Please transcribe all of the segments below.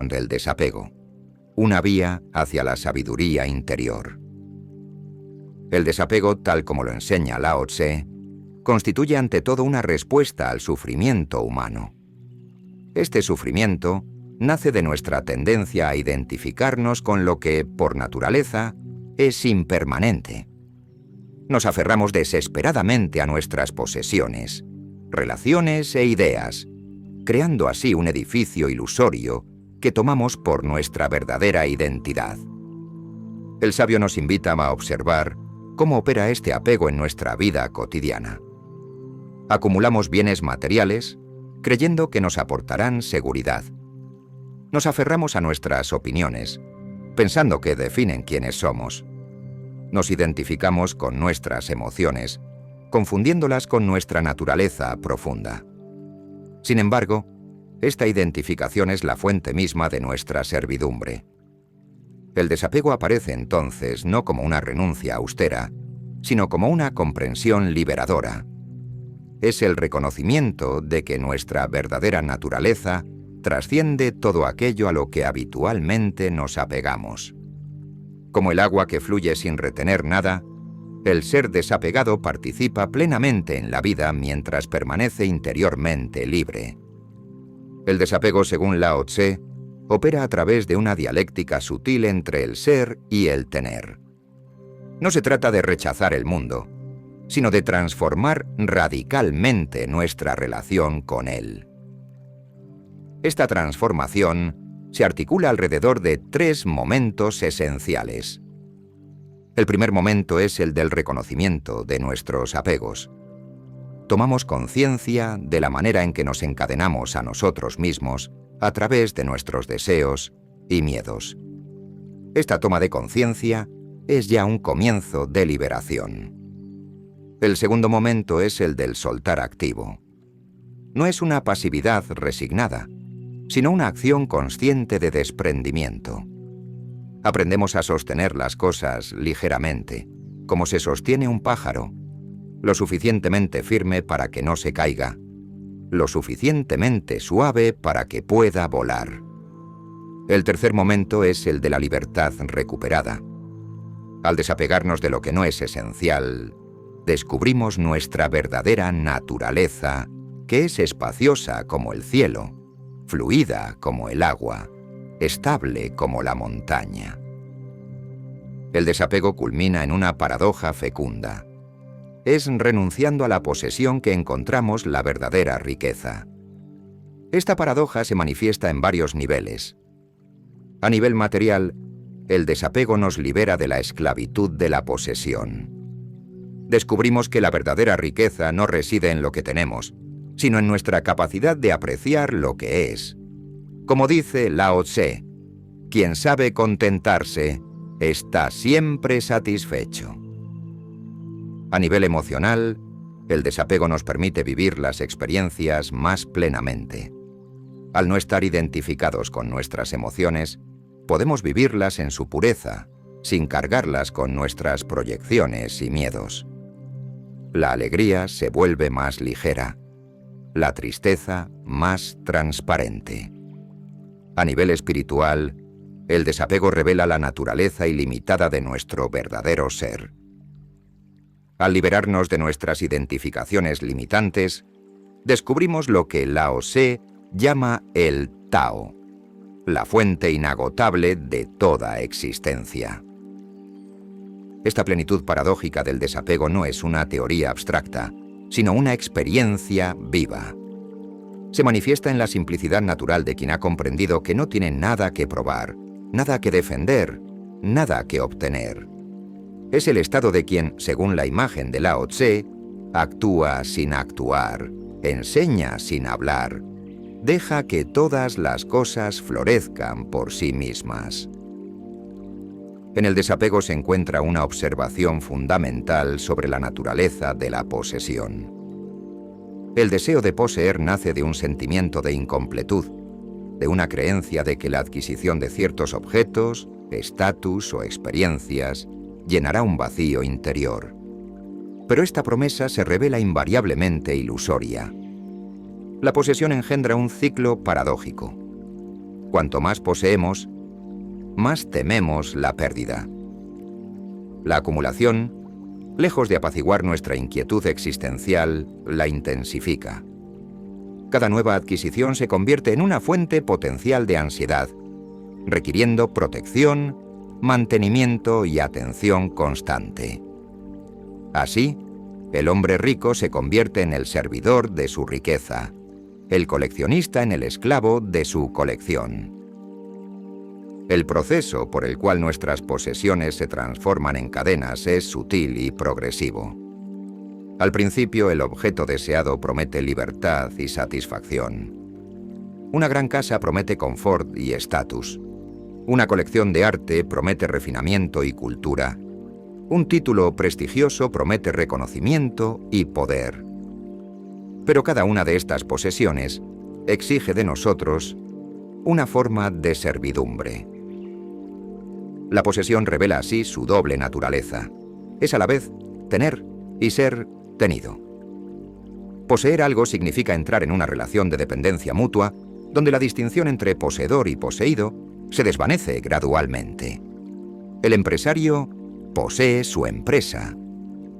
del desapego, una vía hacia la sabiduría interior. El desapego, tal como lo enseña Lao Tse, constituye ante todo una respuesta al sufrimiento humano. Este sufrimiento nace de nuestra tendencia a identificarnos con lo que, por naturaleza, es impermanente. Nos aferramos desesperadamente a nuestras posesiones, relaciones e ideas, creando así un edificio ilusorio que tomamos por nuestra verdadera identidad. El sabio nos invita a observar cómo opera este apego en nuestra vida cotidiana. Acumulamos bienes materiales creyendo que nos aportarán seguridad. Nos aferramos a nuestras opiniones, pensando que definen quiénes somos. Nos identificamos con nuestras emociones, confundiéndolas con nuestra naturaleza profunda. Sin embargo, esta identificación es la fuente misma de nuestra servidumbre. El desapego aparece entonces no como una renuncia austera, sino como una comprensión liberadora. Es el reconocimiento de que nuestra verdadera naturaleza trasciende todo aquello a lo que habitualmente nos apegamos. Como el agua que fluye sin retener nada, el ser desapegado participa plenamente en la vida mientras permanece interiormente libre. El desapego, según Lao Tse, opera a través de una dialéctica sutil entre el ser y el tener. No se trata de rechazar el mundo, sino de transformar radicalmente nuestra relación con él. Esta transformación se articula alrededor de 3 momentos esenciales. El primer momento es el del reconocimiento de nuestros apegos. Tomamos conciencia de la manera en que nos encadenamos a nosotros mismos a través de nuestros deseos y miedos. Esta toma de conciencia es ya un comienzo de liberación. El segundo momento es el del soltar activo. No es una pasividad resignada, sino una acción consciente de desprendimiento. Aprendemos a sostener las cosas ligeramente, como se sostiene un pájaro, lo suficientemente firme para que no se caiga, lo suficientemente suave para que pueda volar. El tercer momento es el de la libertad recuperada. Al desapegarnos de lo que no es esencial, descubrimos nuestra verdadera naturaleza, que es espaciosa como el cielo, fluida como el agua, estable como la montaña. El desapego culmina en una paradoja fecunda. Es renunciando a la posesión que encontramos la verdadera riqueza. Esta paradoja se manifiesta en varios niveles. A nivel material, el desapego nos libera de la esclavitud de la posesión. Descubrimos que la verdadera riqueza no reside en lo que tenemos, sino en nuestra capacidad de apreciar lo que es. Como dice Lao Tse, quien sabe contentarse está siempre satisfecho. A nivel emocional, el desapego nos permite vivir las experiencias más plenamente. Al no estar identificados con nuestras emociones, podemos vivirlas en su pureza, sin cargarlas con nuestras proyecciones y miedos. La alegría se vuelve más ligera, la tristeza más transparente. A nivel espiritual, el desapego revela la naturaleza ilimitada de nuestro verdadero ser. Al liberarnos de nuestras identificaciones limitantes, descubrimos lo que Lao Tse llama el Tao, la fuente inagotable de toda existencia. Esta plenitud paradójica del desapego no es una teoría abstracta, sino una experiencia viva. Se manifiesta en la simplicidad natural de quien ha comprendido que no tiene nada que probar, nada que defender, nada que obtener. Es el estado de quien, según la imagen de Lao Tse, actúa sin actuar, enseña sin hablar, deja que todas las cosas florezcan por sí mismas. En el desapego se encuentra una observación fundamental sobre la naturaleza de la posesión. El deseo de poseer nace de un sentimiento de incompletud, de una creencia de que la adquisición de ciertos objetos, estatus o experiencias llenará un vacío interior. Pero esta promesa se revela invariablemente ilusoria. La posesión engendra un ciclo paradójico. Cuanto más poseemos, más tememos la pérdida. La acumulación, lejos de apaciguar nuestra inquietud existencial, la intensifica. Cada nueva adquisición se convierte en una fuente potencial de ansiedad, requiriendo protección, mantenimiento y atención constante. Así, el hombre rico se convierte en el servidor de su riqueza, el coleccionista en el esclavo de su colección. El proceso por el cual nuestras posesiones se transforman en cadenas es sutil y progresivo. Al principio, el objeto deseado promete libertad y satisfacción. Una gran casa promete confort y estatus. Una colección de arte promete refinamiento y cultura. Un título prestigioso promete reconocimiento y poder. Pero cada una de estas posesiones exige de nosotros una forma de servidumbre. La posesión revela así su doble naturaleza. Es a la vez tener y ser tenido. Poseer algo significa entrar en una relación de dependencia mutua, donde la distinción entre poseedor y poseído se desvanece gradualmente. El empresario posee su empresa,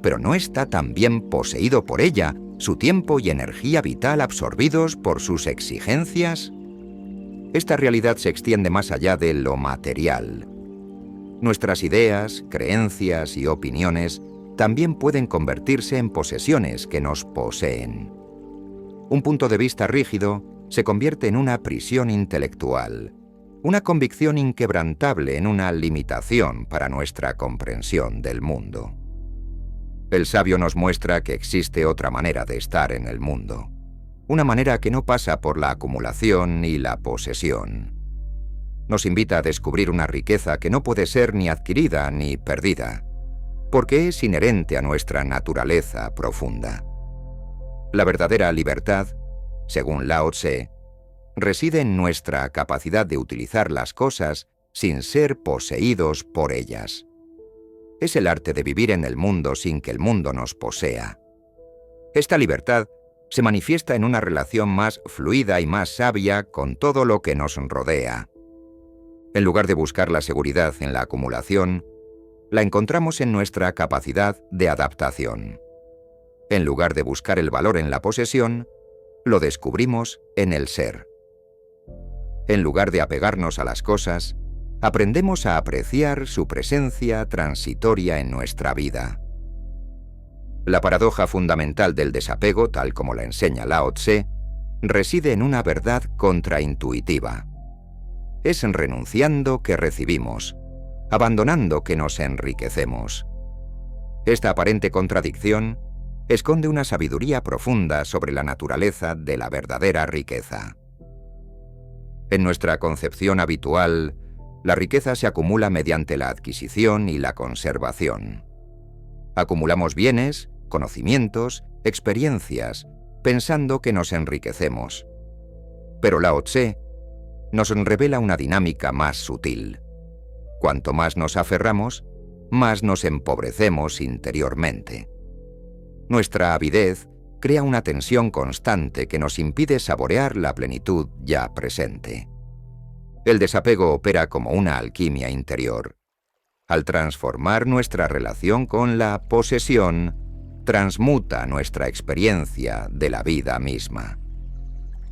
pero no está también poseído por ella, su tiempo y energía vital absorbidos por sus exigencias. Esta realidad se extiende más allá de lo material. Nuestras ideas, creencias y opiniones también pueden convertirse en posesiones que nos poseen. Un punto de vista rígido se convierte en una prisión intelectual, una convicción inquebrantable en una limitación para nuestra comprensión del mundo. El sabio nos muestra que existe otra manera de estar en el mundo, una manera que no pasa por la acumulación ni la posesión. Nos invita a descubrir una riqueza que no puede ser ni adquirida ni perdida, porque es inherente a nuestra naturaleza profunda. La verdadera libertad, según Lao Tse, reside en nuestra capacidad de utilizar las cosas sin ser poseídos por ellas. Es el arte de vivir en el mundo sin que el mundo nos posea. Esta libertad se manifiesta en una relación más fluida y más sabia con todo lo que nos rodea. En lugar de buscar la seguridad en la acumulación, la encontramos en nuestra capacidad de adaptación. En lugar de buscar el valor en la posesión, lo descubrimos en el ser. En lugar de apegarnos a las cosas, aprendemos a apreciar su presencia transitoria en nuestra vida. La paradoja fundamental del desapego, tal como la enseña Lao Tse, reside en una verdad contraintuitiva. Es renunciando que recibimos, abandonando que nos enriquecemos. Esta aparente contradicción esconde una sabiduría profunda sobre la naturaleza de la verdadera riqueza. En nuestra concepción habitual, la riqueza se acumula mediante la adquisición y la conservación. Acumulamos bienes, conocimientos, experiencias, pensando que nos enriquecemos. Pero Lao Tse nos revela una dinámica más sutil. Cuanto más nos aferramos, más nos empobrecemos interiormente. Nuestra avidez crea una tensión constante que nos impide saborear la plenitud ya presente. El desapego opera como una alquimia interior. Al transformar nuestra relación con la posesión, transmuta nuestra experiencia de la vida misma.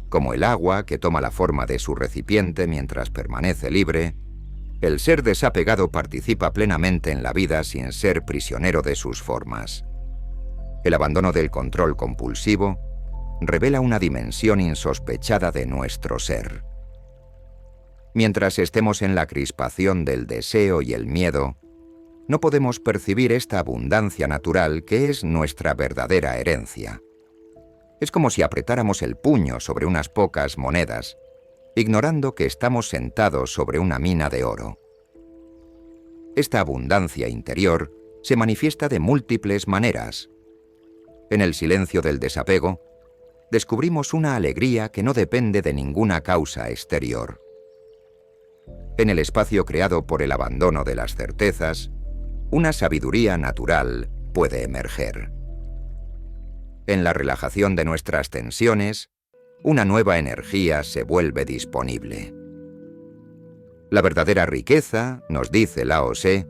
Como el agua que toma la forma de su recipiente mientras permanece libre, el ser desapegado participa plenamente en la vida sin ser prisionero de sus formas. El abandono del control compulsivo revela una dimensión insospechada de nuestro ser. Mientras estemos en la crispación del deseo y el miedo, no podemos percibir esta abundancia natural que es nuestra verdadera herencia. Es como si apretáramos el puño sobre unas pocas monedas, ignorando que estamos sentados sobre una mina de oro. Esta abundancia interior se manifiesta de múltiples maneras. En el silencio del desapego, descubrimos una alegría que no depende de ninguna causa exterior. En el espacio creado por el abandono de las certezas, una sabiduría natural puede emerger. En la relajación de nuestras tensiones, una nueva energía se vuelve disponible. La verdadera riqueza, nos dice Lao Tse,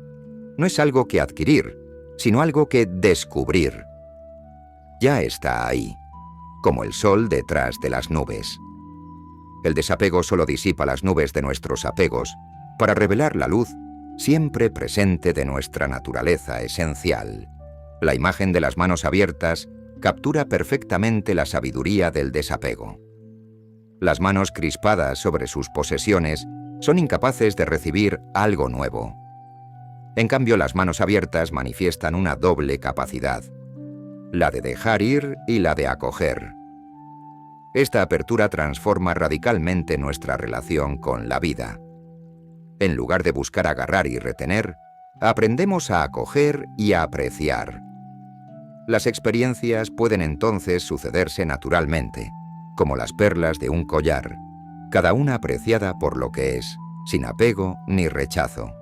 no es algo que adquirir, sino algo que descubrir. Ya está ahí, como el sol detrás de las nubes. El desapego solo disipa las nubes de nuestros apegos para revelar la luz siempre presente de nuestra naturaleza esencial. La imagen de las manos abiertas captura perfectamente la sabiduría del desapego. Las manos crispadas sobre sus posesiones son incapaces de recibir algo nuevo. En cambio, las manos abiertas manifiestan una doble capacidad, la de dejar ir y la de acoger. Esta apertura transforma radicalmente nuestra relación con la vida. En lugar de buscar agarrar y retener, aprendemos a acoger y a apreciar. Las experiencias pueden entonces sucederse naturalmente, como las perlas de un collar, cada una apreciada por lo que es, sin apego ni rechazo.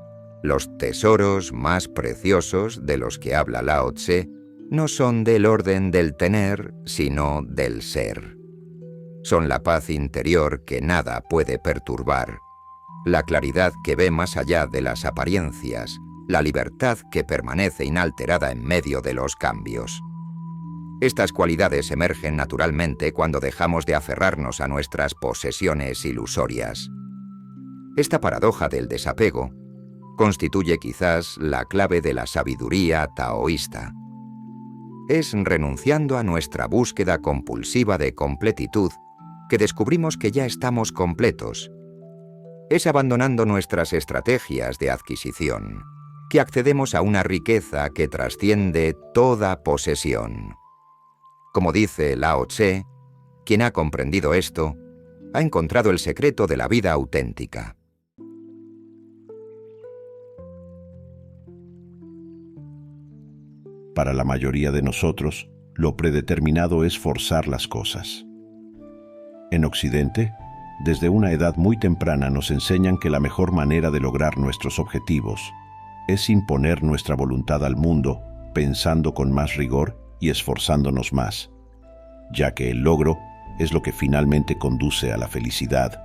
Los tesoros más preciosos de los que habla Lao Tse no son del orden del tener, sino del ser. Son la paz interior que nada puede perturbar, la claridad que ve más allá de las apariencias, la libertad que permanece inalterada en medio de los cambios. Estas cualidades emergen naturalmente cuando dejamos de aferrarnos a nuestras posesiones ilusorias. Esta paradoja del desapego constituye quizás la clave de la sabiduría taoísta. Es renunciando a nuestra búsqueda compulsiva de completitud que descubrimos que ya estamos completos. Es abandonando nuestras estrategias de adquisición que accedemos a una riqueza que trasciende toda posesión. Como dice Lao Tse, quien ha comprendido esto, ha encontrado el secreto de la vida auténtica. Para la mayoría de nosotros, lo predeterminado es forzar las cosas. En Occidente, desde una edad muy temprana nos enseñan que la mejor manera de lograr nuestros objetivos es imponer nuestra voluntad al mundo, pensando con más rigor y esforzándonos más, ya que el logro es lo que finalmente conduce a la felicidad,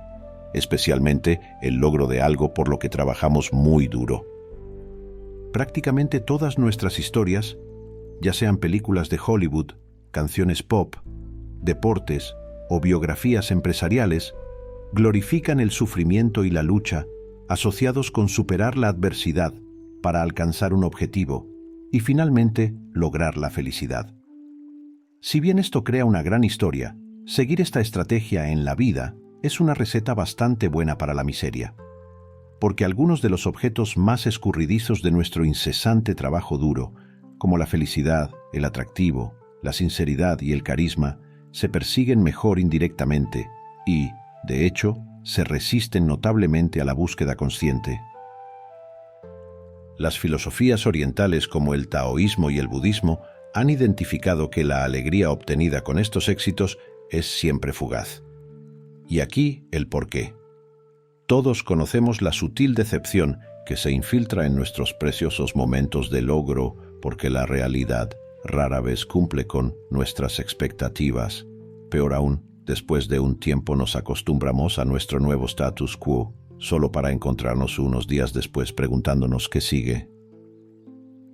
especialmente el logro de algo por lo que trabajamos muy duro. Prácticamente todas nuestras historias, ya sean películas de Hollywood, canciones pop, deportes o biografías empresariales, glorifican el sufrimiento y la lucha asociados con superar la adversidad para alcanzar un objetivo y finalmente lograr la felicidad. Si bien esto crea una gran historia, seguir esta estrategia en la vida es una receta bastante buena para la miseria, porque algunos de los objetos más escurridizos de nuestro incesante trabajo duro, como la felicidad, el atractivo, la sinceridad y el carisma, se persiguen mejor indirectamente y, de hecho, se resisten notablemente a la búsqueda consciente. Las filosofías orientales como el taoísmo y el budismo han identificado que la alegría obtenida con estos éxitos es siempre fugaz. Y aquí el porqué. Todos conocemos la sutil decepción que se infiltra en nuestros preciosos momentos de logro porque la realidad rara vez cumple con nuestras expectativas. Peor aún, después de un tiempo nos acostumbramos a nuestro nuevo status quo, solo para encontrarnos unos días después preguntándonos qué sigue.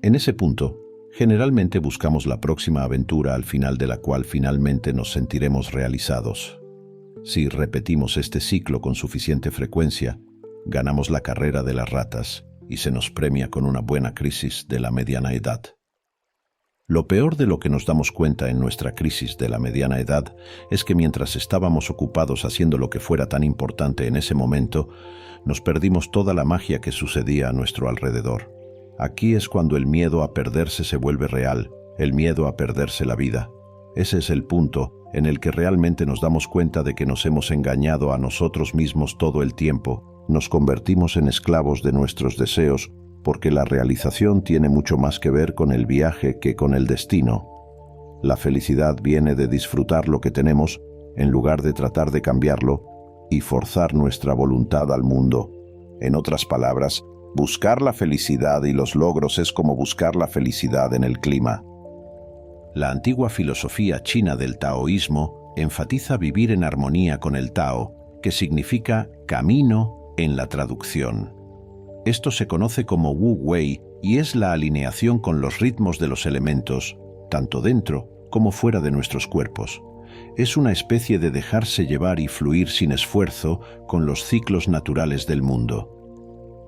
En ese punto, generalmente buscamos la próxima aventura al final de la cual finalmente nos sentiremos realizados. Si repetimos este ciclo con suficiente frecuencia, ganamos la carrera de las ratas y se nos premia con una buena crisis de la mediana edad. Lo peor de lo que nos damos cuenta en nuestra crisis de la mediana edad es que mientras estábamos ocupados haciendo lo que fuera tan importante en ese momento, nos perdimos toda la magia que sucedía a nuestro alrededor. Aquí es cuando el miedo a perderse se vuelve real, el miedo a perderse la vida. Ese es el punto en el que realmente nos damos cuenta de que nos hemos engañado a nosotros mismos todo el tiempo, nos convertimos en esclavos de nuestros deseos, porque la realización tiene mucho más que ver con el viaje que con el destino. La felicidad viene de disfrutar lo que tenemos en lugar de tratar de cambiarlo y forzar nuestra voluntad al mundo. En otras palabras, buscar la felicidad y los logros es como buscar la felicidad en el clima. La antigua filosofía china del taoísmo enfatiza vivir en armonía con el Tao, que significa camino, en la traducción. Esto se conoce como Wu Wei y es la alineación con los ritmos de los elementos, tanto dentro como fuera de nuestros cuerpos. Es una especie de dejarse llevar y fluir sin esfuerzo con los ciclos naturales del mundo.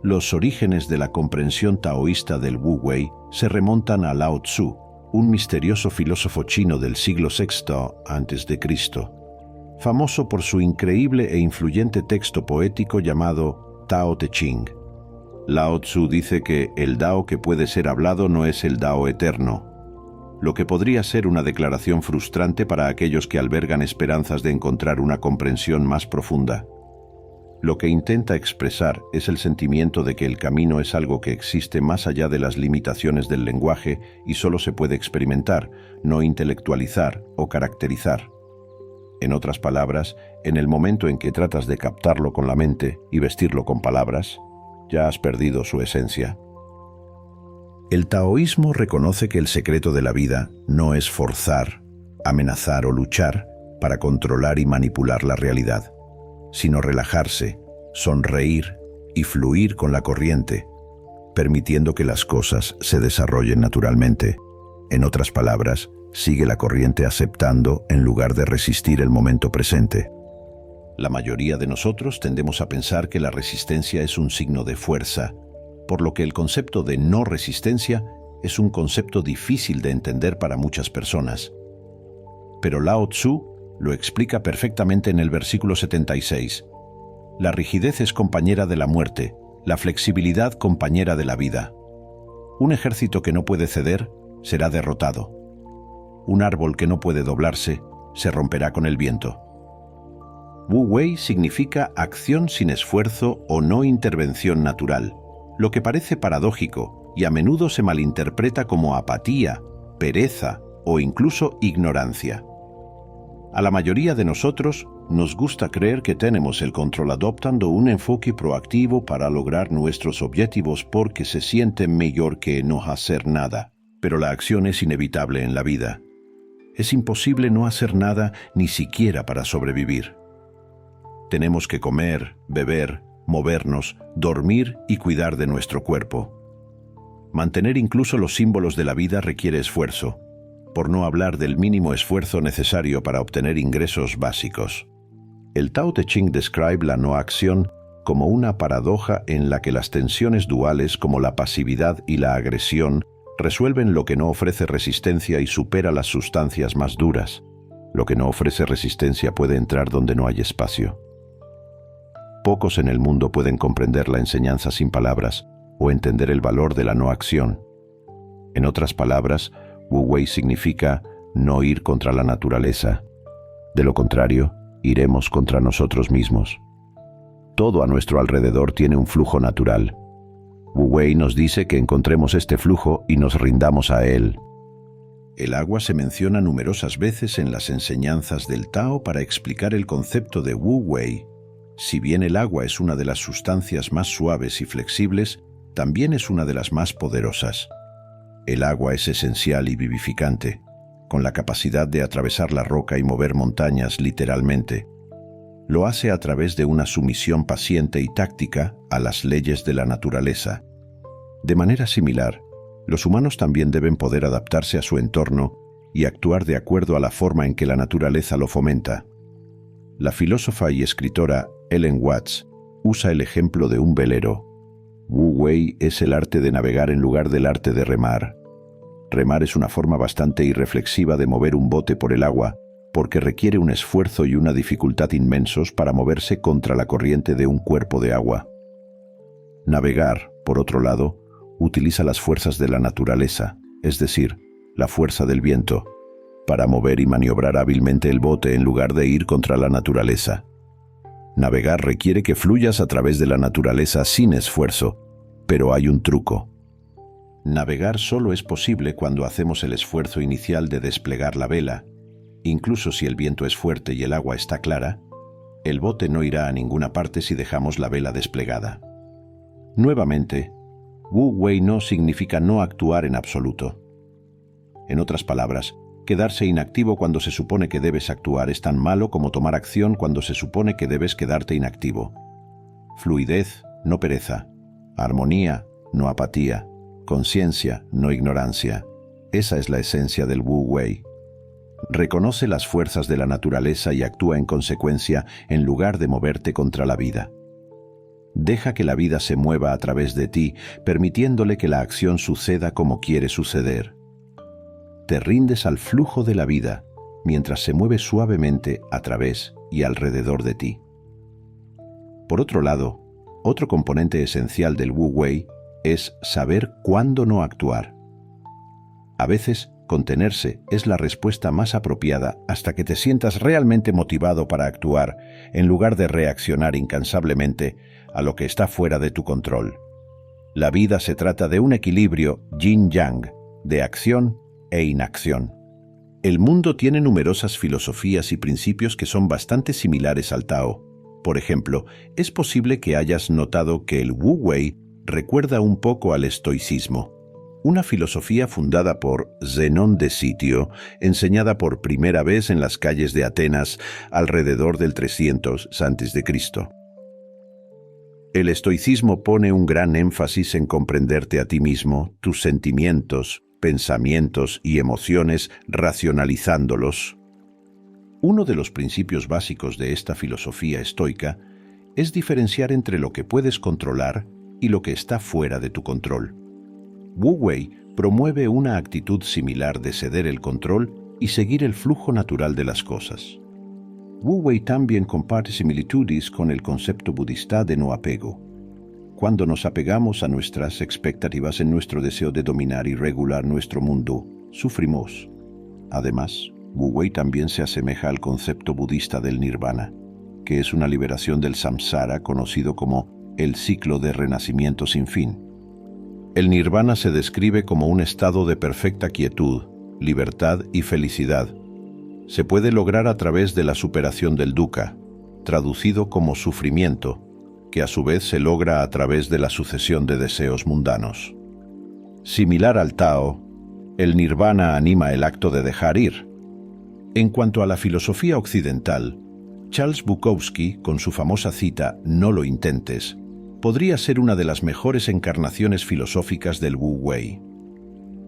Los orígenes de la comprensión taoísta del Wu Wei se remontan a Lao Tzu, un misterioso filósofo chino del siglo VI a.C., famoso por su increíble e influyente texto poético llamado Tao Te Ching. Lao Tzu dice que el Dao que puede ser hablado no es el Dao eterno, lo que podría ser una declaración frustrante para aquellos que albergan esperanzas de encontrar una comprensión más profunda. Lo que intenta expresar es el sentimiento de que el camino es algo que existe más allá de las limitaciones del lenguaje y solo se puede experimentar, no intelectualizar o caracterizar. En otras palabras, en el momento en que tratas de captarlo con la mente y vestirlo con palabras, ya has perdido su esencia. El taoísmo reconoce que el secreto de la vida no es forzar, amenazar o luchar para controlar y manipular la realidad, sino relajarse, sonreír y fluir con la corriente, permitiendo que las cosas se desarrollen naturalmente. En otras palabras, sigue la corriente aceptando en lugar de resistir el momento presente. La mayoría de nosotros tendemos a pensar que la resistencia es un signo de fuerza, por lo que el concepto de no resistencia es un concepto difícil de entender para muchas personas. Pero Lao Tzu lo explica perfectamente en el versículo 76. La rigidez es compañera de la muerte, la flexibilidad compañera de la vida. Un ejército que no puede ceder será derrotado. Un árbol que no puede doblarse se romperá con el viento. Wu Wei significa acción sin esfuerzo o no intervención natural, lo que parece paradójico y a menudo se malinterpreta como apatía, pereza o incluso ignorancia. A la mayoría de nosotros nos gusta creer que tenemos el control adoptando un enfoque proactivo para lograr nuestros objetivos porque se siente mejor que no hacer nada, pero la acción es inevitable en la vida. Es imposible no hacer nada ni siquiera para sobrevivir. Tenemos que comer, beber, movernos, dormir y cuidar de nuestro cuerpo. Mantener incluso los símbolos de la vida requiere esfuerzo, por no hablar del mínimo esfuerzo necesario para obtener ingresos básicos. El Tao Te Ching describe la no acción como una paradoja en la que las tensiones duales como la pasividad y la agresión resuelven lo que no ofrece resistencia y supera las sustancias más duras. Lo que no ofrece resistencia puede entrar donde no hay espacio. Pocos en el mundo pueden comprender la enseñanza sin palabras o entender el valor de la no acción. En otras palabras, Wu Wei significa no ir contra la naturaleza. De lo contrario, iremos contra nosotros mismos. Todo a nuestro alrededor tiene un flujo natural. Wu Wei nos dice que encontremos este flujo y nos rindamos a él. El agua se menciona numerosas veces en las enseñanzas del Tao para explicar el concepto de Wu Wei. Si bien el agua es una de las sustancias más suaves y flexibles, también es una de las más poderosas. El agua es esencial y vivificante, con la capacidad de atravesar la roca y mover montañas literalmente. Lo hace a través de una sumisión paciente y táctica a las leyes de la naturaleza. De manera similar, los humanos también deben poder adaptarse a su entorno y actuar de acuerdo a la forma en que la naturaleza lo fomenta. La filósofa y escritora Ellen Watts usa el ejemplo de un velero. Wu Wei es el arte de navegar en lugar del arte de remar. Remar es una forma bastante irreflexiva de mover un bote por el agua, porque requiere un esfuerzo y una dificultad inmensos para moverse contra la corriente de un cuerpo de agua. Navegar, por otro lado, utiliza las fuerzas de la naturaleza, es decir, la fuerza del viento, para mover y maniobrar hábilmente el bote en lugar de ir contra la naturaleza. Navegar requiere que fluyas a través de la naturaleza sin esfuerzo, pero hay un truco. Navegar solo es posible cuando hacemos el esfuerzo inicial de desplegar la vela. Incluso si el viento es fuerte y el agua está clara, el bote no irá a ninguna parte si dejamos la vela desplegada. Nuevamente, Wu Wei no significa no actuar en absoluto. En otras palabras, quedarse inactivo cuando se supone que debes actuar es tan malo como tomar acción cuando se supone que debes quedarte inactivo. fluidez, no pereza, armonía, no apatía, conciencia, no ignorancia. Esa es la esencia del Wu Wei. Reconoce las fuerzas de la naturaleza y actúa en consecuencia en lugar de moverte contra la vida. Deja que la vida se mueva a través de ti, permitiéndole que la acción suceda como quiere suceder. Te rindes al flujo de la vida, mientras se mueve suavemente a través y alrededor de ti. Por otro lado, otro componente esencial del Wu Wei es saber cuándo no actuar. A veces, contenerse es la respuesta más apropiada hasta que te sientas realmente motivado para actuar, en lugar de reaccionar incansablemente a lo que está fuera de tu control. La vida se trata de un equilibrio yin-yang, de acción e inacción. El mundo tiene numerosas filosofías y principios que son bastante similares al Tao. Por ejemplo, es posible que hayas notado que el Wu Wei recuerda un poco al estoicismo, una filosofía fundada por Zenón de Sitio, enseñada por primera vez en las calles de Atenas alrededor del 300 a.C. El estoicismo pone un gran énfasis en comprenderte a ti mismo, tus sentimientos, pensamientos y emociones, racionalizándolos. Uno de los principios básicos de esta filosofía estoica es diferenciar entre lo que puedes controlar y lo que está fuera de tu control. Wu Wei promueve una actitud similar de ceder el control y seguir el flujo natural de las cosas. Wu Wei también comparte similitudes con el concepto budista de no apego. Cuando nos apegamos a nuestras expectativas en nuestro deseo de dominar y regular nuestro mundo, sufrimos. Además, Wu Wei también se asemeja al concepto budista del nirvana, que es una liberación del samsara conocido como el ciclo de renacimiento sin fin. El nirvana se describe como un estado de perfecta quietud, libertad y felicidad. Se puede lograr a través de la superación del dukkha, traducido como sufrimiento, que a su vez se logra a través de la sucesión de deseos mundanos. Similar al Tao, el nirvana anima el acto de dejar ir. En cuanto a la filosofía occidental, Charles Bukowski, con su famosa cita «No lo intentes», podría ser una de las mejores encarnaciones filosóficas del Wu Wei.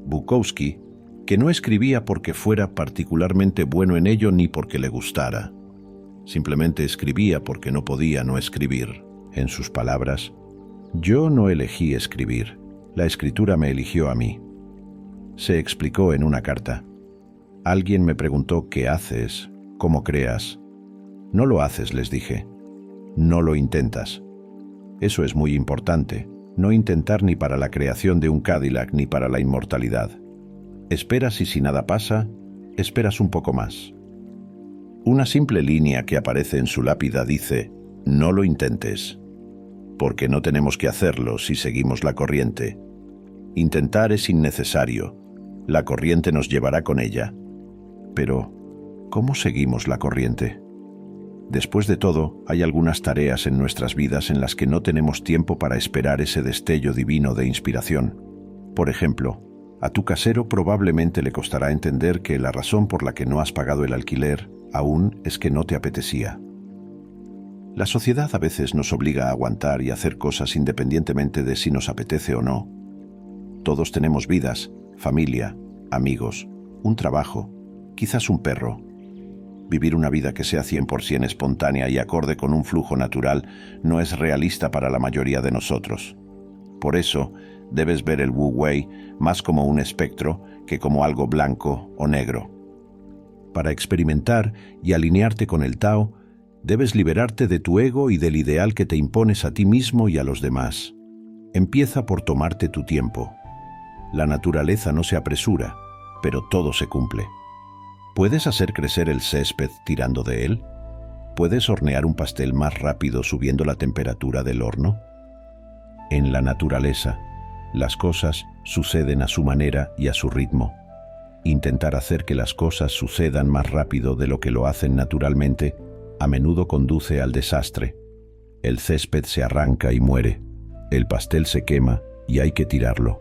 Bukowski, que no escribía porque fuera particularmente bueno en ello ni porque le gustara. Simplemente escribía porque no podía no escribir. En sus palabras, «Yo no elegí escribir, la escritura me eligió a mí». Se explicó en una carta. Alguien me preguntó «¿Qué haces? ¿Cómo creas?» «No lo haces», les dije. «No lo intentas». Eso es muy importante, no intentar ni para la creación de un Cadillac ni para la inmortalidad. Esperas y si nada pasa, esperas un poco más. Una simple línea que aparece en su lápida dice, no lo intentes, porque no tenemos que hacerlo si seguimos la corriente. Intentar es innecesario, la corriente nos llevará con ella. Pero, ¿cómo seguimos la corriente? Después de todo, hay algunas tareas en nuestras vidas en las que no tenemos tiempo para esperar ese destello divino de inspiración. Por ejemplo, a tu casero probablemente le costará entender que la razón por la que no has pagado el alquiler aún es que no te apetecía. La sociedad a veces nos obliga a aguantar y hacer cosas independientemente de si nos apetece o no. Todos tenemos vidas, familia, amigos, un trabajo, quizás un perro. Vivir una vida que sea 100% espontánea y acorde con un flujo natural no es realista para la mayoría de nosotros. Por eso, debes ver el Wu Wei más como un espectro que como algo blanco o negro. Para experimentar y alinearte con el Tao, debes liberarte de tu ego y del ideal que te impones a ti mismo y a los demás. Empieza por tomarte tu tiempo. La naturaleza no se apresura, pero todo se cumple. ¿Puedes hacer crecer el césped tirando de él? ¿Puedes hornear un pastel más rápido subiendo la temperatura del horno? En la naturaleza, las cosas suceden a su manera y a su ritmo. Intentar hacer que las cosas sucedan más rápido de lo que lo hacen naturalmente a menudo conduce al desastre. El césped se arranca y muere, el pastel se quema y hay que tirarlo.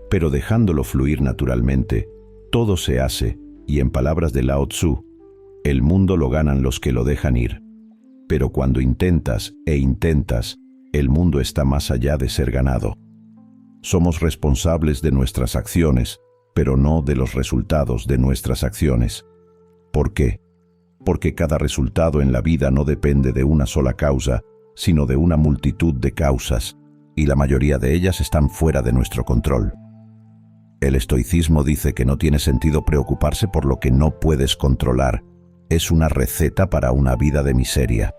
Pero dejándolo fluir naturalmente, todo se hace, y en palabras de Lao Tzu, el mundo lo ganan los que lo dejan ir. Pero cuando intentas, el mundo está más allá de ser ganado. Somos responsables de nuestras acciones, pero no de los resultados de nuestras acciones. ¿Por qué? Porque cada resultado en la vida no depende de una sola causa, sino de una multitud de causas, y la mayoría de ellas están fuera de nuestro control. El estoicismo dice que no tiene sentido preocuparse por lo que no puedes controlar. Es una receta para una vida de miseria.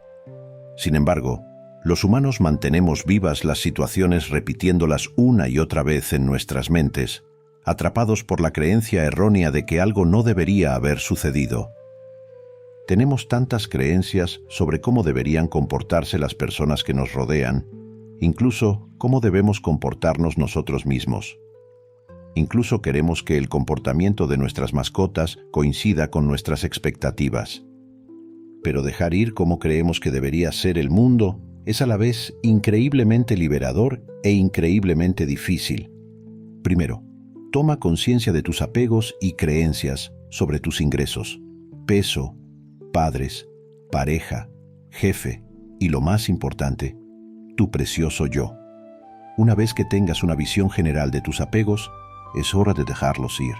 Sin embargo, los humanos mantenemos vivas las situaciones repitiéndolas una y otra vez en nuestras mentes, atrapados por la creencia errónea de que algo no debería haber sucedido. Tenemos tantas creencias sobre cómo deberían comportarse las personas que nos rodean, incluso cómo debemos comportarnos nosotros mismos. Incluso queremos que el comportamiento de nuestras mascotas coincida con nuestras expectativas. Pero dejar ir cómo creemos que debería ser el mundo es a la vez increíblemente liberador e increíblemente difícil. Primero, toma conciencia de tus apegos y creencias sobre tus ingresos, peso, padres, pareja, jefe y, lo más importante, tu precioso yo. Una vez que tengas una visión general de tus apegos, es hora de dejarlos ir.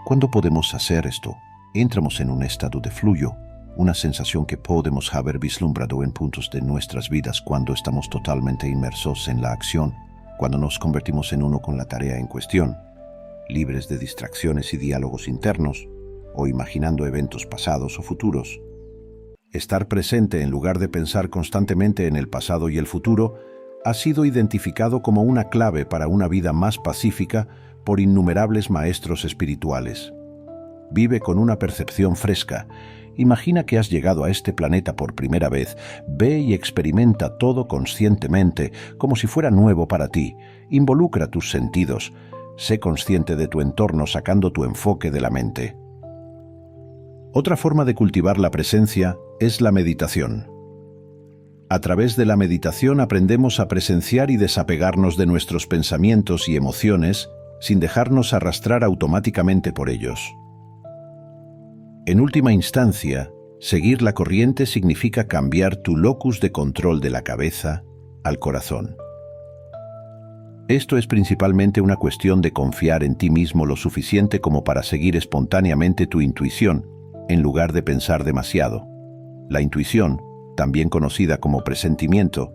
¿Cuándo podemos hacer esto? Entramos en un estado de fluyo, una sensación que podemos haber vislumbrado en puntos de nuestras vidas cuando estamos totalmente inmersos en la acción, cuando nos convertimos en uno con la tarea en cuestión, libres de distracciones y diálogos internos, o imaginando eventos pasados o futuros. Estar presente en lugar de pensar constantemente en el pasado y el futuro ha sido identificado como una clave para una vida más pacífica por innumerables maestros espirituales. Vive con una percepción fresca. Imagina que has llegado a este planeta por primera vez. Ve y experimenta todo conscientemente, como si fuera nuevo para ti. Involucra tus sentidos. Sé consciente de tu entorno sacando tu enfoque de la mente. Otra forma de cultivar la presencia es la meditación. A través de la meditación aprendemos a presenciar y desapegarnos de nuestros pensamientos y emociones sin dejarnos arrastrar automáticamente por ellos. En última instancia, seguir la corriente significa cambiar tu locus de control de la cabeza al corazón. Esto es principalmente una cuestión de confiar en ti mismo lo suficiente como para seguir espontáneamente tu intuición, en lugar de pensar demasiado. La intuición, también conocida como presentimiento,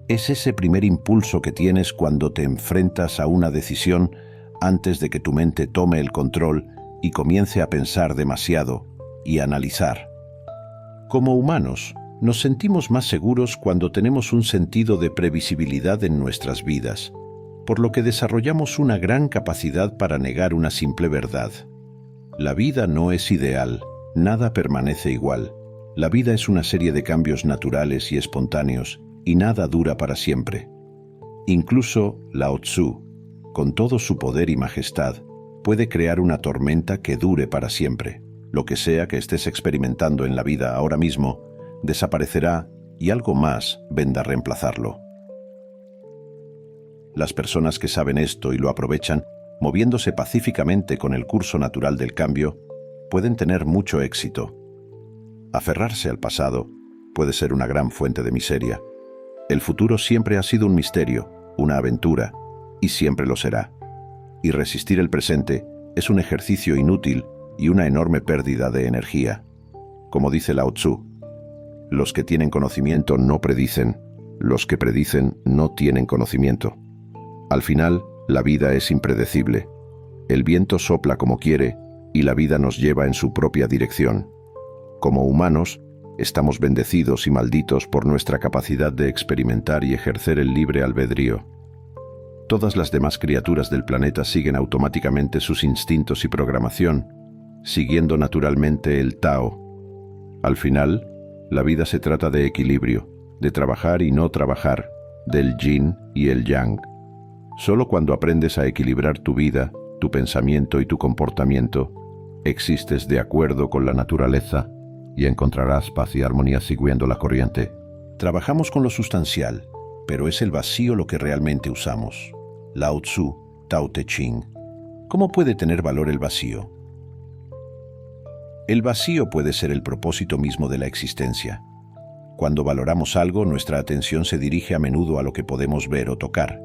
es ese primer impulso que tienes cuando te enfrentas a una decisión antes de que tu mente tome el control y comience a pensar demasiado y analizar. Como humanos, nos sentimos más seguros cuando tenemos un sentido de previsibilidad en nuestras vidas, por lo que desarrollamos una gran capacidad para negar una simple verdad. La vida no es ideal, nada permanece igual. La vida es una serie de cambios naturales y espontáneos, y nada dura para siempre. Incluso Lao Tzu, con todo su poder y majestad, puede crear una tormenta que dure para siempre. Lo que sea que estés experimentando en la vida ahora mismo, desaparecerá y algo más vendrá a reemplazarlo. Las personas que saben esto y lo aprovechan, moviéndose pacíficamente con el curso natural del cambio, pueden tener mucho éxito. Aferrarse al pasado puede ser una gran fuente de miseria. El futuro siempre ha sido un misterio, una aventura, y siempre lo será. Y resistir el presente es un ejercicio inútil y una enorme pérdida de energía. Como dice Lao Tzu, los que tienen conocimiento no predicen, los que predicen no tienen conocimiento. Al final, la vida es impredecible. El viento sopla como quiere y la vida nos lleva en su propia dirección. Como humanos, estamos bendecidos y malditos por nuestra capacidad de experimentar y ejercer el libre albedrío. Todas las demás criaturas del planeta siguen automáticamente sus instintos y programación, siguiendo naturalmente el Tao. Al final, la vida se trata de equilibrio, de trabajar y no trabajar, del yin y el yang. Solo cuando aprendes a equilibrar tu vida, tu pensamiento y tu comportamiento, existes de acuerdo con la naturaleza y encontrarás paz y armonía siguiendo la corriente. Trabajamos con lo sustancial, pero es el vacío lo que realmente usamos. Lao Tzu, Tao Te Ching. ¿Cómo puede tener valor el vacío? El vacío puede ser el propósito mismo de la existencia. Cuando valoramos algo, nuestra atención se dirige a menudo a lo que podemos ver o tocar.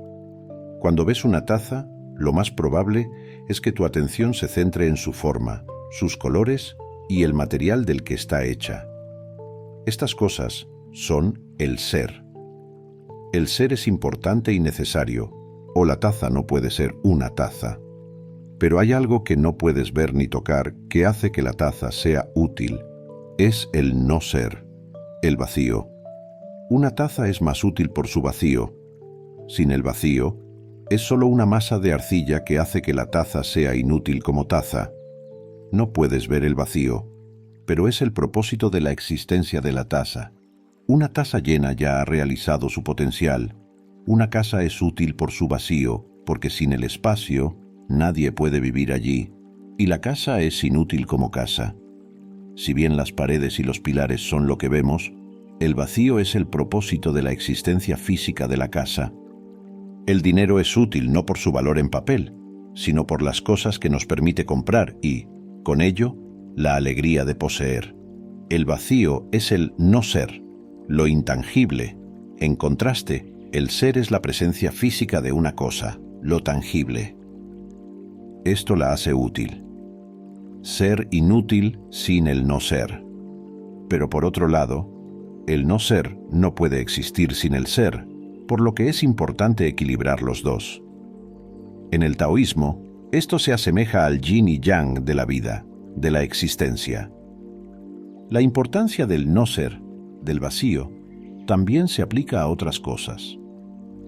Cuando ves una taza, lo más probable es que tu atención se centre en su forma, sus colores y el material del que está hecha. Estas cosas son el ser. El ser es importante y necesario, o la taza no puede ser una taza. Pero hay algo que no puedes ver ni tocar que hace que la taza sea útil. Es el no ser, el vacío. Una taza es más útil por su vacío. Sin el vacío, es solo una masa de arcilla que hace que la taza sea inútil como taza. No puedes ver el vacío, pero es el propósito de la existencia de la taza. Una taza llena ya ha realizado su potencial. Una casa es útil por su vacío, porque sin el espacio, nadie puede vivir allí, y la casa es inútil como casa. Si bien las paredes y los pilares son lo que vemos, el vacío es el propósito de la existencia física de la casa. El dinero es útil no por su valor en papel, sino por las cosas que nos permite comprar y, con ello, la alegría de poseer. El vacío es el no ser, lo intangible. En contraste, el ser es la presencia física de una cosa, lo tangible. Esto la hace útil. Ser inútil sin el no ser. Pero por otro lado, el no ser no puede existir sin el ser, por lo que es importante equilibrar los dos. En el taoísmo, esto se asemeja al yin y yang de la vida, de la existencia. La importancia del no ser, del vacío, también se aplica a otras cosas.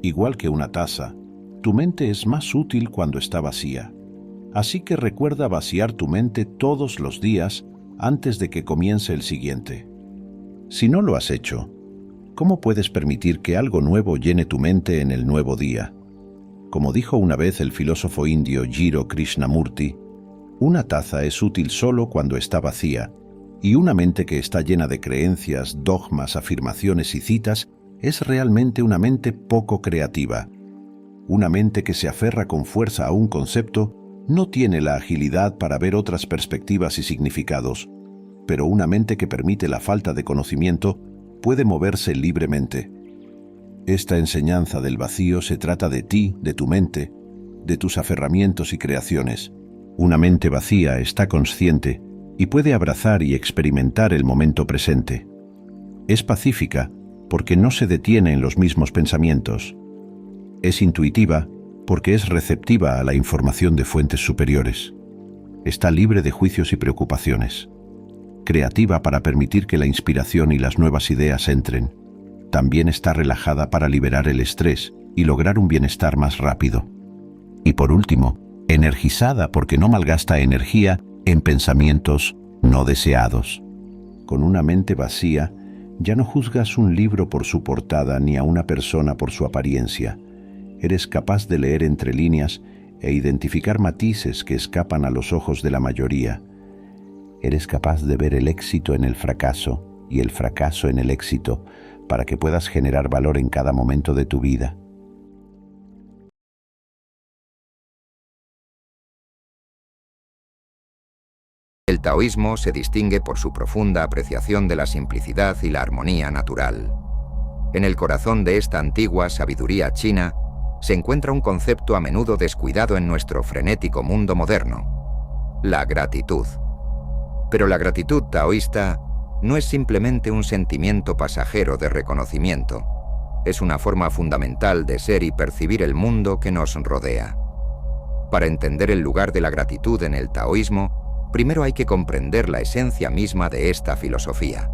Igual que una taza, tu mente es más útil cuando está vacía. Así que recuerda vaciar tu mente todos los días antes de que comience el siguiente. Si no lo has hecho, ¿cómo puedes permitir que algo nuevo llene tu mente en el nuevo día? Como dijo una vez el filósofo indio Jiro Krishnamurti, una taza es útil solo cuando está vacía, y una mente que está llena de creencias, dogmas, afirmaciones y citas es realmente una mente poco creativa. Una mente que se aferra con fuerza a un concepto no tiene la agilidad para ver otras perspectivas y significados, pero una mente que permite la falta de conocimiento puede moverse libremente. Esta enseñanza del vacío se trata de ti, de tu mente, de tus aferramientos y creaciones. Una mente vacía está consciente y puede abrazar y experimentar el momento presente. Es pacífica porque no se detiene en los mismos pensamientos. Es intuitiva porque es receptiva a la información de fuentes superiores. Está libre de juicios y preocupaciones. Creativa para permitir que la inspiración y las nuevas ideas entren. También está relajada para liberar el estrés y lograr un bienestar más rápido. Y por último, energizada porque no malgasta energía en pensamientos no deseados. Con una mente vacía, ya no juzgas un libro por su portada ni a una persona por su apariencia. Eres capaz de leer entre líneas e identificar matices que escapan a los ojos de la mayoría. Eres capaz de ver el éxito en el fracaso y el fracaso en el éxito para que puedas generar valor en cada momento de tu vida. El taoísmo se distingue por su profunda apreciación de la simplicidad y la armonía natural. En el corazón de esta antigua sabiduría china se encuentra un concepto a menudo descuidado en nuestro frenético mundo moderno: la gratitud. Pero la gratitud taoísta no es simplemente un sentimiento pasajero de reconocimiento. Es una forma fundamental de ser y percibir el mundo que nos rodea. Para entender el lugar de la gratitud en el taoísmo, primero hay que comprender la esencia misma de esta filosofía.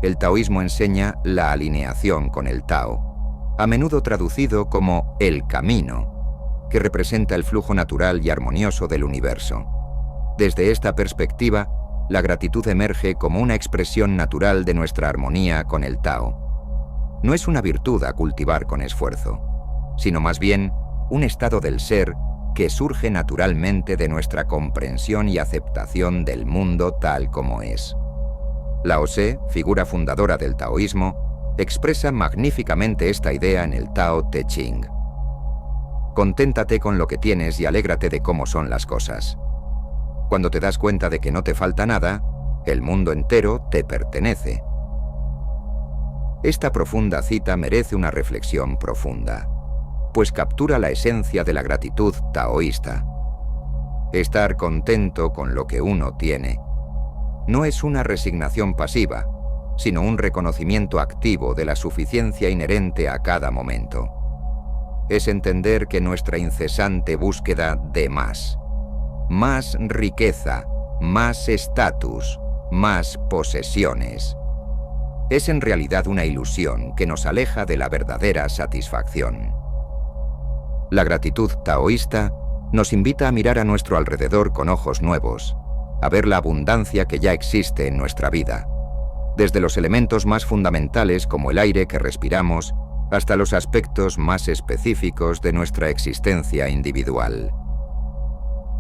El taoísmo enseña la alineación con el Tao, a menudo traducido como el camino, que representa el flujo natural y armonioso del universo. Desde esta perspectiva, la gratitud emerge como una expresión natural de nuestra armonía con el Tao. No es una virtud a cultivar con esfuerzo, sino más bien un estado del ser que surge naturalmente de nuestra comprensión y aceptación del mundo tal como es. Lao Tse, figura fundadora del taoísmo, expresa magníficamente esta idea en el Tao Te Ching. Conténtate con lo que tienes y alégrate de cómo son las cosas. Cuando te das cuenta de que no te falta nada, el mundo entero te pertenece. Esta profunda cita merece una reflexión profunda, pues captura la esencia de la gratitud taoísta. Estar contento con lo que uno tiene no es una resignación pasiva, sino un reconocimiento activo de la suficiencia inherente a cada momento. Es entender que nuestra incesante búsqueda de más riqueza, más estatus, más posesiones, es en realidad una ilusión que nos aleja de la verdadera satisfacción. La gratitud taoísta nos invita a mirar a nuestro alrededor con ojos nuevos, a ver la abundancia que ya existe en nuestra vida, desde los elementos más fundamentales como el aire que respiramos hasta los aspectos más específicos de nuestra existencia individual.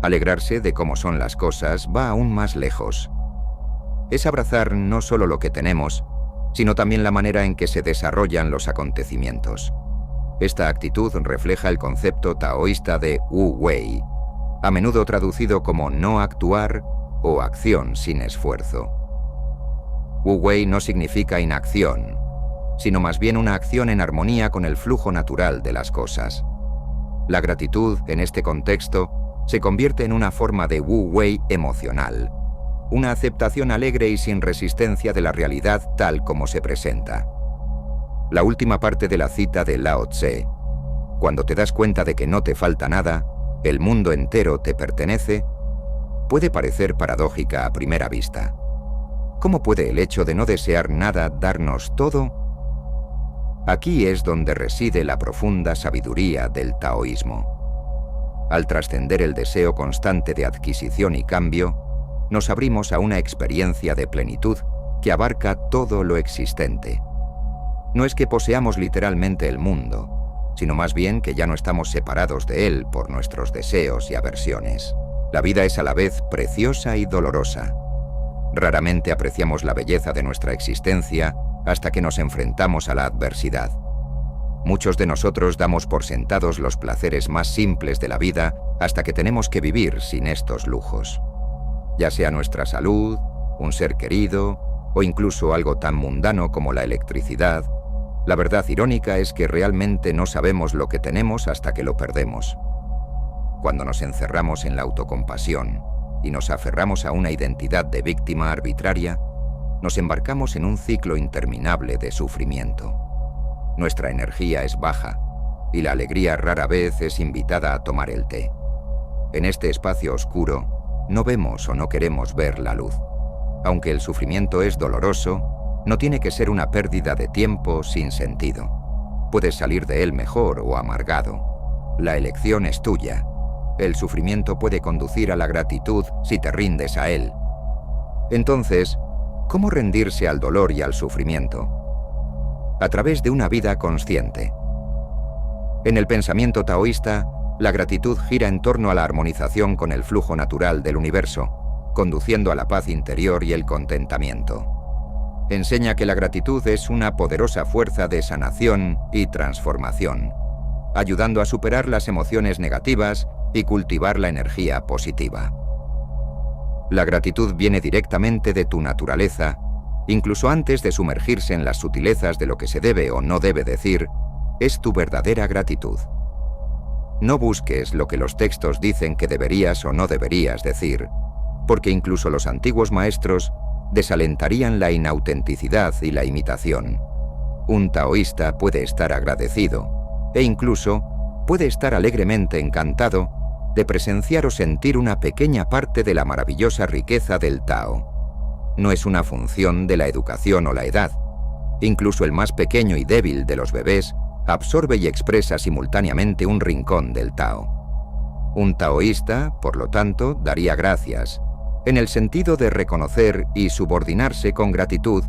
Alegrarse de cómo son las cosas va aún más lejos. Es abrazar no solo lo que tenemos, sino también la manera en que se desarrollan los acontecimientos. Esta actitud refleja el concepto taoísta de Wu Wei, a menudo traducido como no actuar o acción sin esfuerzo. Wu Wei no significa inacción, sino más bien una acción en armonía con el flujo natural de las cosas. La gratitud, en este contexto, se convierte en una forma de Wu Wei emocional, una aceptación alegre y sin resistencia de la realidad tal como se presenta. La última parte de la cita de Lao Tse, cuando te das cuenta de que no te falta nada, el mundo entero te pertenece, puede parecer paradójica a primera vista. ¿Cómo puede el hecho de no desear nada darnos todo? Aquí es donde reside la profunda sabiduría del taoísmo. Al trascender el deseo constante de adquisición y cambio, nos abrimos a una experiencia de plenitud que abarca todo lo existente. No es que poseamos literalmente el mundo, sino más bien que ya no estamos separados de él por nuestros deseos y aversiones. La vida es a la vez preciosa y dolorosa. Raramente apreciamos la belleza de nuestra existencia hasta que nos enfrentamos a la adversidad. Muchos de nosotros damos por sentados los placeres más simples de la vida hasta que tenemos que vivir sin estos lujos. Ya sea nuestra salud, un ser querido o incluso algo tan mundano como la electricidad, la verdad irónica es que realmente no sabemos lo que tenemos hasta que lo perdemos. Cuando nos encerramos en la autocompasión y nos aferramos a una identidad de víctima arbitraria, nos embarcamos en un ciclo interminable de sufrimiento. Nuestra energía es baja y la alegría rara vez es invitada a tomar el té. En este espacio oscuro, no vemos o no queremos ver la luz. Aunque el sufrimiento es doloroso, no tiene que ser una pérdida de tiempo sin sentido. Puedes salir de él mejor o amargado. La elección es tuya. El sufrimiento puede conducir a la gratitud si te rindes a él. Entonces, ¿cómo rendirse al dolor y al sufrimiento? A través de una vida consciente. En el pensamiento taoísta, la gratitud gira en torno a la armonización con el flujo natural del universo, conduciendo a la paz interior y el contentamiento. Enseña que la gratitud es una poderosa fuerza de sanación y transformación, ayudando a superar las emociones negativas y cultivar la energía positiva. La gratitud viene directamente de tu naturaleza, incluso antes de sumergirse en las sutilezas de lo que se debe o no debe decir, es tu verdadera gratitud. No busques lo que los textos dicen que deberías o no deberías decir, porque incluso los antiguos maestros desalentarían la inautenticidad y la imitación. Un taoísta puede estar agradecido e incluso puede estar alegremente encantado de presenciar o sentir una pequeña parte de la maravillosa riqueza del Tao. No es una función de la educación o la edad. Incluso el más pequeño y débil de los bebés absorbe y expresa simultáneamente un rincón del Tao. Un taoísta, por lo tanto, daría gracias, en el sentido de reconocer y subordinarse con gratitud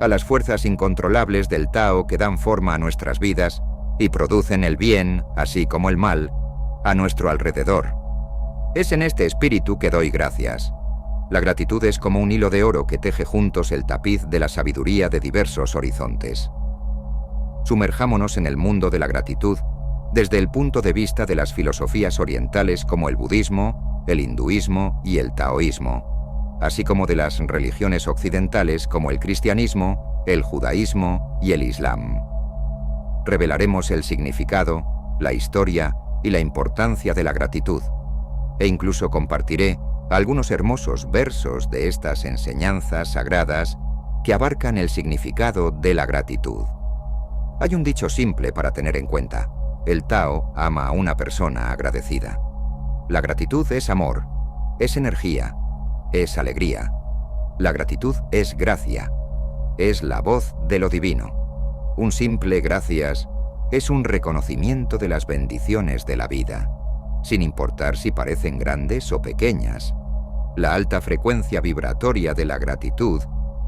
a las fuerzas incontrolables del Tao que dan forma a nuestras vidas y producen el bien, así como el mal, a nuestro alrededor. Es en este espíritu que doy gracias. La gratitud es como un hilo de oro que teje juntos el tapiz de la sabiduría de diversos horizontes. Sumerjámonos en el mundo de la gratitud desde el punto de vista de las filosofías orientales como el budismo, el hinduismo y el taoísmo, así como de las religiones occidentales como el cristianismo el judaísmo y el islam. Revelaremos el significado, la historia y la importancia de la gratitud, e incluso compartiré algunos hermosos versos de estas enseñanzas sagradas que abarcan el significado de la gratitud. Hay un dicho simple para tener en cuenta: el Tao ama a una persona agradecida. La gratitud es amor, es energía, es alegría. La gratitud es gracia, es la voz de lo divino. Un simple gracias es un reconocimiento de las bendiciones de la vida, sin importar si parecen grandes o pequeñas. La alta frecuencia vibratoria de la gratitud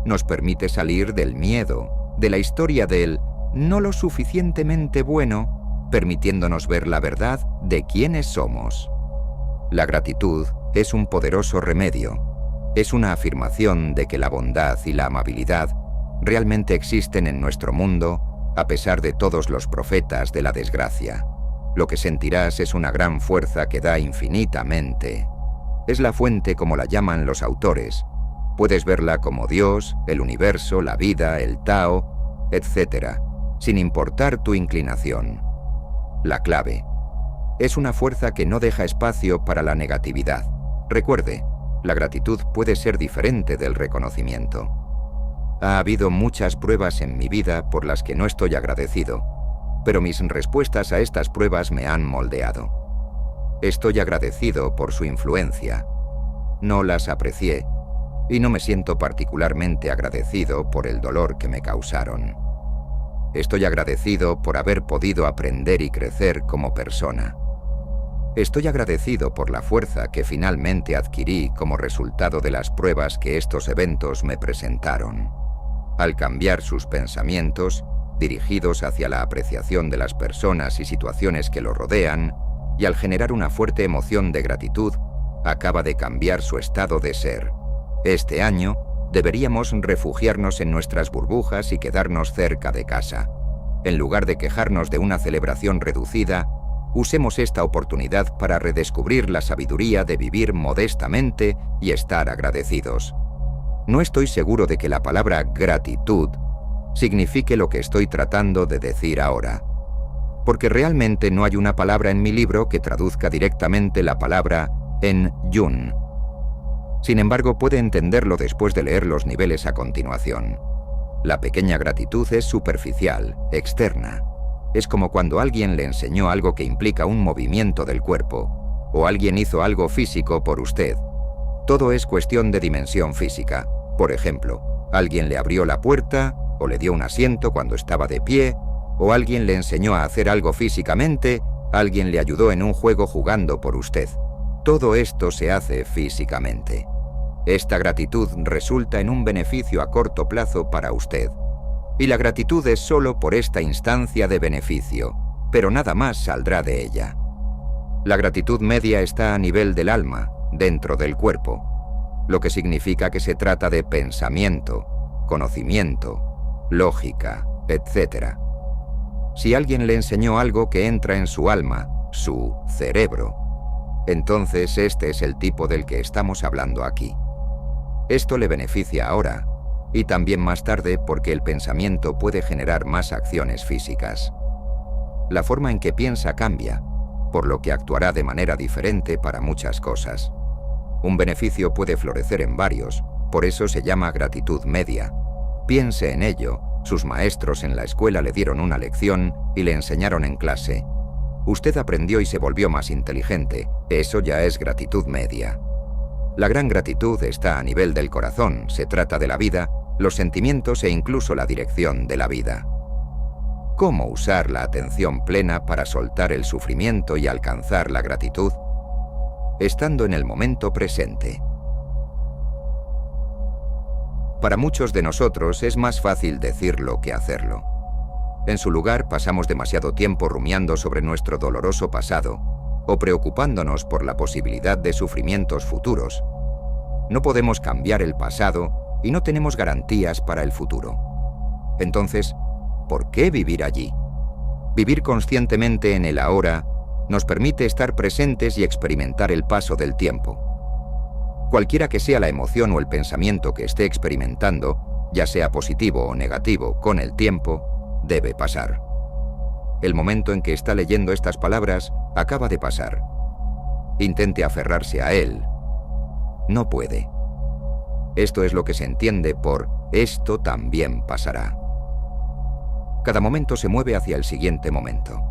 nos permite salir del miedo, de la historia del no lo suficientemente bueno, permitiéndonos ver la verdad de quiénes somos. La gratitud es un poderoso remedio. Es una afirmación de que la bondad y la amabilidad realmente existen en nuestro mundo, a pesar de todos los profetas de la desgracia. Lo que sentirás es una gran fuerza que da infinitamente. Es la fuente, como la llaman los autores. Puedes verla como Dios, el universo, la vida, el Tao, etc., sin importar tu inclinación. La clave es una fuerza que no deja espacio para la negatividad. Recuerde, la gratitud puede ser diferente del reconocimiento. Ha habido muchas pruebas en mi vida por las que no estoy agradecido, pero mis respuestas a estas pruebas me han moldeado. Estoy agradecido por su influencia. No las aprecié y no me siento particularmente agradecido por el dolor que me causaron. Estoy agradecido por haber podido aprender y crecer como persona. Estoy agradecido por la fuerza que finalmente adquirí como resultado de las pruebas que estos eventos me presentaron. Al cambiar sus pensamientos, dirigidos hacia la apreciación de las personas y situaciones que lo rodean, y al generar una fuerte emoción de gratitud, acaba de cambiar su estado de ser. Este año, deberíamos refugiarnos en nuestras burbujas y quedarnos cerca de casa. En lugar de quejarnos de una celebración reducida, usemos esta oportunidad para redescubrir la sabiduría de vivir modestamente y estar agradecidos. No estoy seguro de que la palabra gratitud signifique lo que estoy tratando de decir ahora, porque realmente no hay una palabra en mi libro que traduzca directamente la palabra en yun. Sin embargo, puede entenderlo después de leer los niveles a continuación. La pequeña gratitud es superficial, externa. Es como cuando alguien le enseñó algo que implica un movimiento del cuerpo, o alguien hizo algo físico por usted. Todo es cuestión de dimensión física. Por ejemplo, alguien le abrió la puerta, o le dio un asiento cuando estaba de pie, o alguien le enseñó a hacer algo físicamente, alguien le ayudó en un juego jugando por usted. Todo esto se hace físicamente. Esta gratitud resulta en un beneficio a corto plazo para usted. Y la gratitud es solo por esta instancia de beneficio, pero nada más saldrá de ella. La gratitud media está a nivel del alma, dentro del cuerpo, lo que significa que se trata de pensamiento, conocimiento, lógica, etc. Si alguien le enseñó algo que entra en su alma, su cerebro, entonces este es el tipo del que estamos hablando aquí. Esto le beneficia ahora, y también más tarde porque el pensamiento puede generar más acciones físicas. La forma en que piensa cambia, por lo que actuará de manera diferente para muchas cosas. Un beneficio puede florecer en varios, por eso se llama gratitud media. Piense en ello, sus maestros en la escuela le dieron una lección y le enseñaron en clase. Usted aprendió y se volvió más inteligente, eso ya es gratitud media. La gran gratitud está a nivel del corazón, se trata de la vida, los sentimientos e incluso la dirección de la vida. ¿Cómo usar la atención plena para soltar el sufrimiento y alcanzar la gratitud? Estando en el momento presente. Para muchos de nosotros es más fácil decirlo que hacerlo. En su lugar pasamos demasiado tiempo rumiando sobre nuestro doloroso pasado o preocupándonos por la posibilidad de sufrimientos futuros. No podemos cambiar el pasado y no tenemos garantías para el futuro. Entonces, ¿por qué vivir allí? Vivir conscientemente en el ahora nos permite estar presentes y experimentar el paso del tiempo. Cualquiera que sea la emoción o el pensamiento que esté experimentando, ya sea positivo o negativo, con el tiempo, debe pasar. El momento en que está leyendo estas palabras acaba de pasar. Intente aferrarse a él. No puede. Esto es lo que se entiende por esto también pasará. Cada momento se mueve hacia el siguiente momento.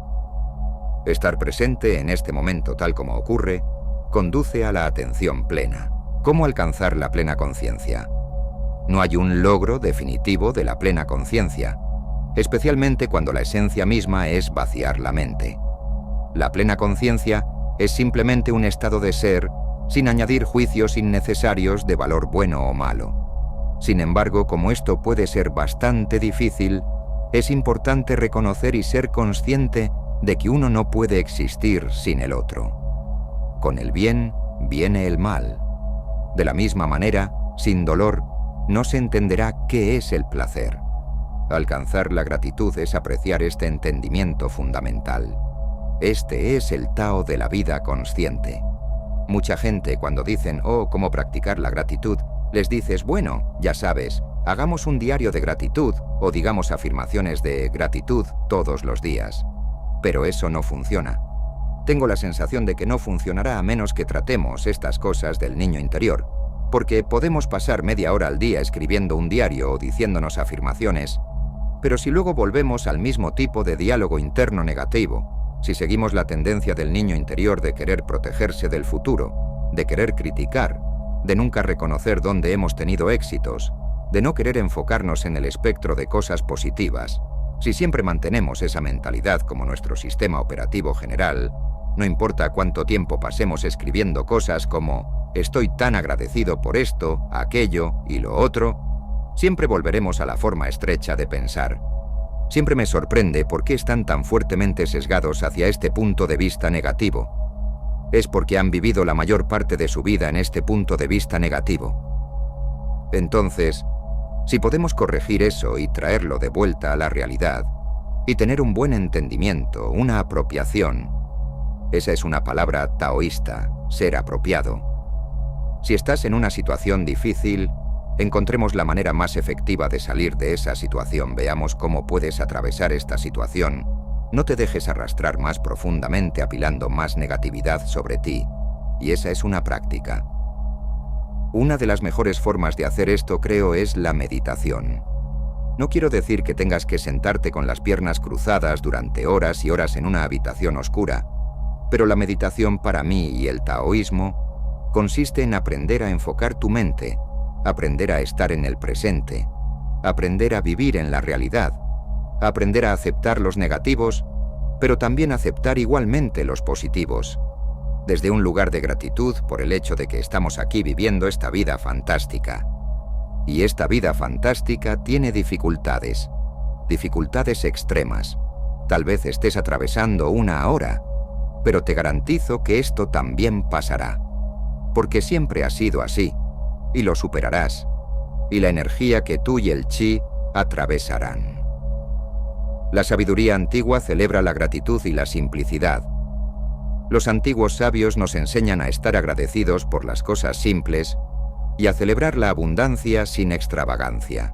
Estar presente en este momento tal como ocurre conduce a la atención plena. ¿Cómo alcanzar la plena conciencia? No hay un logro definitivo de la plena conciencia, especialmente cuando la esencia misma es vaciar la mente. La plena conciencia es simplemente un estado de ser sin añadir juicios innecesarios de valor bueno o malo. Sin embargo, como esto puede ser bastante difícil, es importante reconocer y ser consciente de que uno no puede existir sin el otro. Con el bien viene el mal. De la misma manera, sin dolor, no se entenderá qué es el placer. Alcanzar la gratitud es apreciar este entendimiento fundamental. Este es el Tao de la vida consciente. Mucha gente, cuando dicen, ¿cómo practicar la gratitud?, les dices, bueno, ya sabes, hagamos un diario de gratitud o digamos afirmaciones de gratitud todos los días. Pero eso no funciona. Tengo la sensación de que no funcionará a menos que tratemos estas cosas del niño interior, porque podemos pasar media hora al día escribiendo un diario o diciéndonos afirmaciones, pero si luego volvemos al mismo tipo de diálogo interno negativo, si seguimos la tendencia del niño interior de querer protegerse del futuro, de querer criticar, de nunca reconocer dónde hemos tenido éxitos, de no querer enfocarnos en el espectro de cosas positivas, si siempre mantenemos esa mentalidad como nuestro sistema operativo general, no importa cuánto tiempo pasemos escribiendo cosas como «estoy tan agradecido por esto, aquello y lo otro», siempre volveremos a la forma estrecha de pensar. Siempre me sorprende por qué están tan fuertemente sesgados hacia este punto de vista negativo. Es porque han vivido la mayor parte de su vida en este punto de vista negativo. Entonces, si podemos corregir eso y traerlo de vuelta a la realidad, y tener un buen entendimiento, una apropiación, esa es una palabra taoísta, ser apropiado. Si estás en una situación difícil, encontremos la manera más efectiva de salir de esa situación, veamos cómo puedes atravesar esta situación. No te dejes arrastrar más profundamente apilando más negatividad sobre ti, y esa es una práctica. Una de las mejores formas de hacer esto, creo, es la meditación. No quiero decir que tengas que sentarte con las piernas cruzadas durante horas y horas en una habitación oscura, pero la meditación para mí y el taoísmo consiste en aprender a enfocar tu mente, aprender a estar en el presente, aprender a vivir en la realidad, aprender a aceptar los negativos, pero también aceptar igualmente los positivos, desde un lugar de gratitud por el hecho de que estamos aquí viviendo esta vida fantástica. Y esta vida fantástica tiene dificultades, dificultades extremas. Tal vez estés atravesando una ahora, pero te garantizo que esto también pasará, porque siempre ha sido así, y lo superarás, y la energía que tú y el chi atravesarán. La sabiduría antigua celebra la gratitud y la simplicidad. Los antiguos sabios nos enseñan a estar agradecidos por las cosas simples y a celebrar la abundancia sin extravagancia.